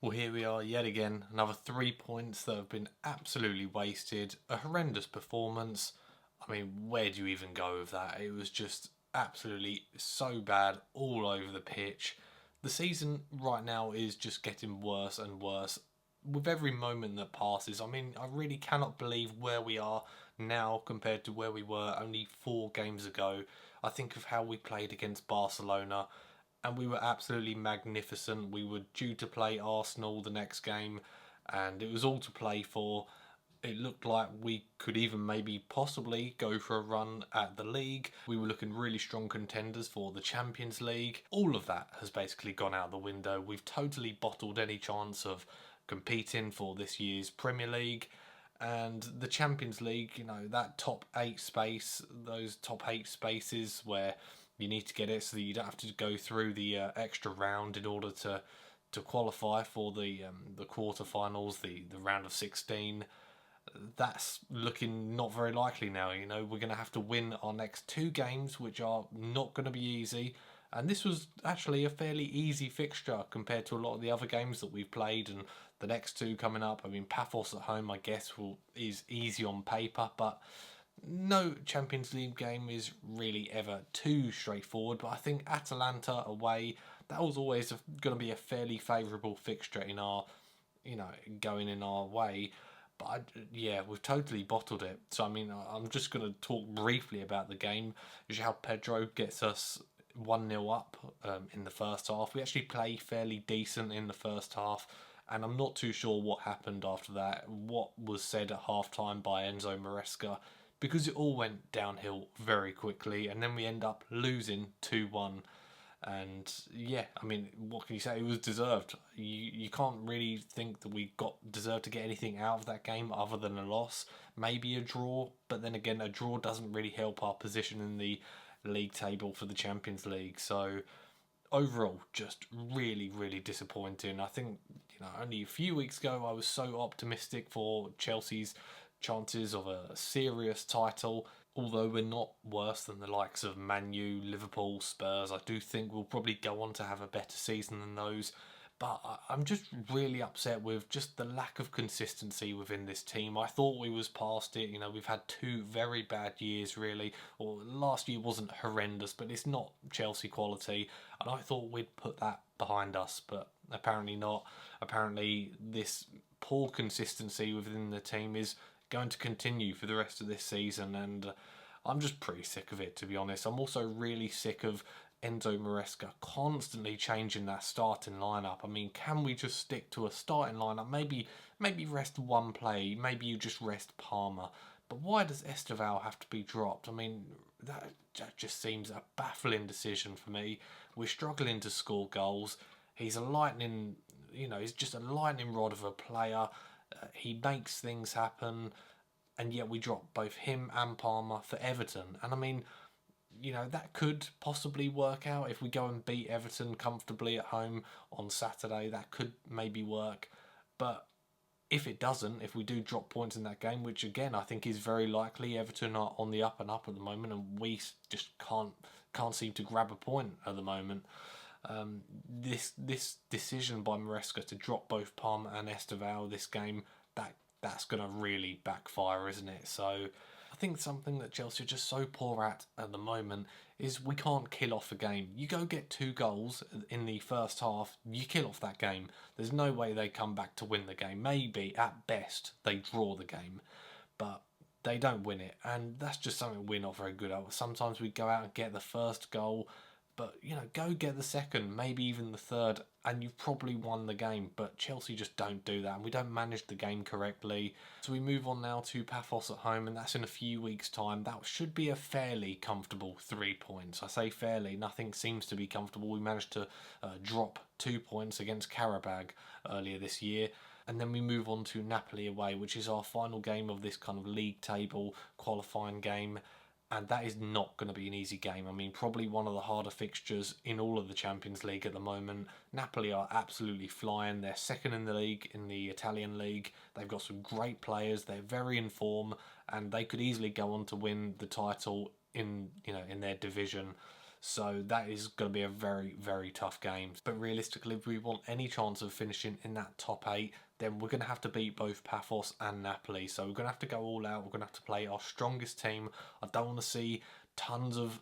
Well, here we are yet again, another 3 points that have been absolutely wasted. A horrendous performance. I mean, where do you even go with that? It was just absolutely so bad all over the pitch. The season right now is just getting worse and worse with every moment that passes. I mean, I really cannot believe where we are now compared to where we were only 4 games ago. I think of how we played against Barcelona and we were absolutely magnificent. We were due to play Arsenal the next game, and it was all to play for. It looked like we could even maybe possibly go for a run at the league. We were looking really strong contenders for the Champions League. All of that has basically gone out the window. We've totally bottled any chance of competing for this year's Premier League. And the Champions League, that top eight space, those top eight spaces where you need to get it so that you don't have to go through the extra round in order to qualify for the quarterfinals, the round of 16. That's looking not very likely now. We're going to have to win our next 2 games, which are not going to be easy. And this was actually a fairly easy fixture compared to a lot of the other games that we've played, and the next 2 coming up. I mean, Paphos at home, I guess, is easy on paper, but no Champions League game is really ever too straightforward. But I think Atalanta away, that was always going to be a fairly favourable fixture in our, going in our way. But yeah, we've totally bottled it. So I mean, I'm just going to talk briefly about the game. João Pedro gets us 1-0 up in the first half. We actually play fairly decent in the first half, and I'm not too sure what happened after that. What was said at half time by Enzo Maresca, because it all went downhill very quickly, and then we end up losing 2-1. And yeah, I mean, what can you say? It was deserved. You can't really think that we got deserved to get anything out of that game other than a loss, maybe a draw. But then again, a draw doesn't really help our position in the league table for the Champions League. So overall, just really, really disappointing. I think only a few weeks ago I was so optimistic for Chelsea's chances of a serious title. Although we're not worse than the likes of Man U, Liverpool, Spurs, I do think we'll probably go on to have a better season than those. But I'm just really upset with just the lack of consistency within this team. I thought we was past it. We've had 2 very bad years, really. Or last year wasn't horrendous, but it's not Chelsea quality. And I thought we'd put that behind us, but apparently not. Apparently, this poor consistency within the team is going to continue for the rest of this season, and I'm just pretty sick of it, to be honest. I'm also really sick of Enzo Maresca constantly changing that starting lineup. I mean, can we just stick to a starting lineup? Maybe rest one play. Maybe you just rest Palmer. But why does Esteval have to be dropped? I mean, that just seems a baffling decision for me. We're struggling to score goals. He's a lightning, he's just a lightning rod of a player. He makes things happen, and yet we drop both him and Palmer for Everton. And I mean, that could possibly work out if we go and beat Everton comfortably at home on Saturday. That could maybe work. But if it doesn't, if we do drop points in that game, which again I think is very likely, Everton are on the up and up at the moment, and we just can't seem to grab a point at the moment. This decision by Maresca to drop both Palmer and Esteval this game, that's going to really backfire, isn't it? So I think something that Chelsea are just so poor at the moment is we can't kill off a game. You go get 2 goals in the first half, you kill off that game. There's no way they come back to win the game. Maybe at best they draw the game, but they don't win it, and that's just something we're not very good at. Sometimes we go out and get the first goal, but go get the second, maybe even the third, and you've probably won the game. But Chelsea just don't do that, and we don't manage the game correctly. So we move on now to Paphos at home, and that's in a few weeks' time. That should be a fairly comfortable 3 points. I say fairly, nothing seems to be comfortable. We managed to drop 2 points against Karabag earlier this year. And then we move on to Napoli away, which is our final game of this kind of league table qualifying game. And that is not going to be an easy game. I mean, probably one of the harder fixtures in all of the Champions League at the moment. Napoli are absolutely flying. They're second in the league, in the Italian league. They've got some great players. They're very in form, and they could easily go on to win the title in their division. So that is going to be a very, very tough game. But realistically, if we want any chance of finishing in that top 8, then we're going to have to beat both Paphos and Napoli. So we're going to have to go all out. We're going to have to play our strongest team. I don't want to see tons of,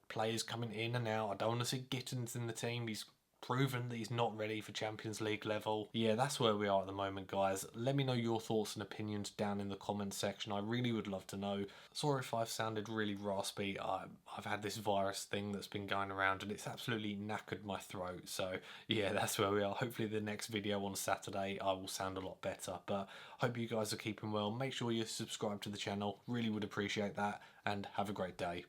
players coming in and out. I don't want to see Gittins in the team. He's proven that he's not ready for Champions League level. Yeah, that's where we are at the moment, guys. Let me know your thoughts and opinions down in the comments section. I really would love to know. Sorry if I've sounded really raspy. I've had this virus thing that's been going around and it's absolutely knackered my throat. So yeah, that's where we are. Hopefully the next video on Saturday I will sound a lot better. But hope you guys are keeping well. Make sure you subscribe to the channel. Really would appreciate that, and have a great day.